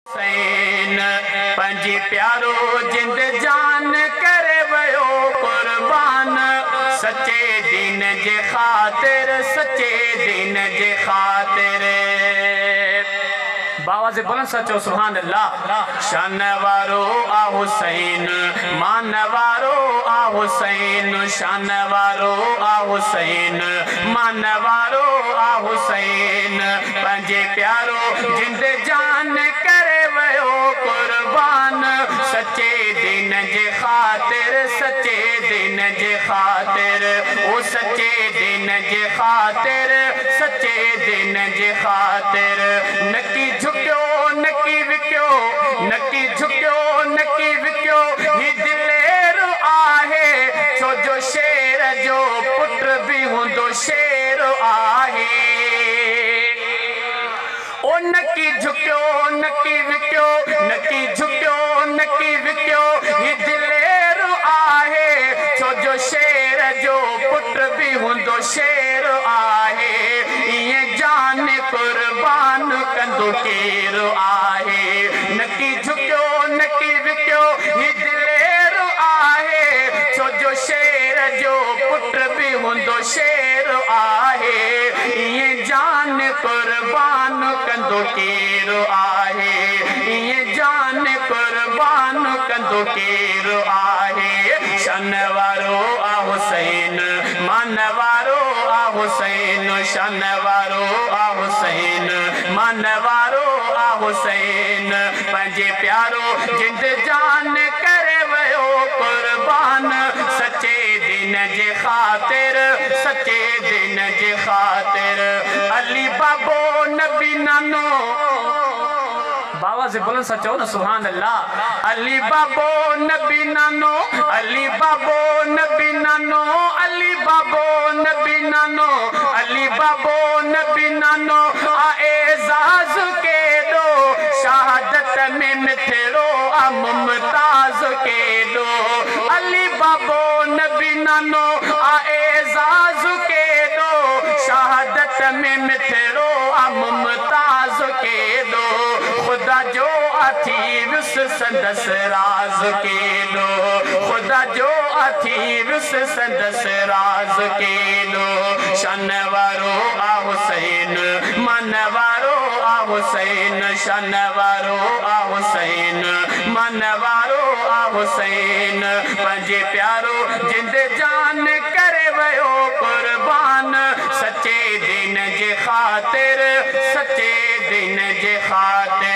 हुसैन पंजी प्यारो जिंद जान करे वयो कुर्बान सच्चे दिन जे खातिर सच्चे दिन जे खातिर बाबा से बोलन सचो सुभान अल्लाह। शान वारो आ हुसैन मान वारो आ हुसैन शान वारो आ हुसैन मान वारो आ हुसैन पंजे प्यारो जिंद जान करे वयो कुर्बान सच्चे दिन जे खातिर सच्चे दिन जे खातिर ओ सच्चे दिन जे खातिर सच्चे दिन जे खातिर नकी झुक्यो नकी विक्यो नकी झुक्यो नकी विक्यो ही दिलेर आहे छो जो शेर जो पुत्र भी हुंदो शेर आहे ओ नकी झुक्यो नकी विक्यो नकी झुक्यो नकी विक्यो ही दिलेर आहे छो जो शेर जो पुत्र भी हुंदो शेर आहे ये जान कुर्बान कंदो केर आहे नकी झुक्यो नकी विक्यो ही दिलेर आहे छो जो शेर जो पुत्र भी हुंदो शेर आहे ये जान कुर्बान कंदो केर आहे ये जान कुर्बान कंदो केर आहे शान वारो आ हुसैन मान वारो आ हुसैन शान वारो आ हुसैन मान वारो आ हुसैन पंजे प्यारो जिंद जान करे वयो कुर्बान सच्चे दिन जे खातिर सच्चे दिन जे खातिर अली बाबो नबी नानो बाबा से बोलन सचो ना सुभान अल्लाह। अली बाबो नबी नानो अली बाबो नबी नानो अली बाबो नबी नानो अली बाबो नबी नानो आ एजाज के दो शहादत में मिठड़ो आ मुमताज के दो अली बाबो नबी नानो आ एजाज के दो शहादत में मिठड़ो आ मुमताज के दो खुदा जो अथी विस संदस राज के दो खुदा जो अथी विस संदस राज के दो शान वारो आ हुसैन मान वारो आ हुसैन शान वारो आ हुसैन मान वारो आ हुसैन पंजे प्यारो जिंद जान करे वयो कुर्बान सच्चे दिन जे खातिर सच्चे दिन जे खातिर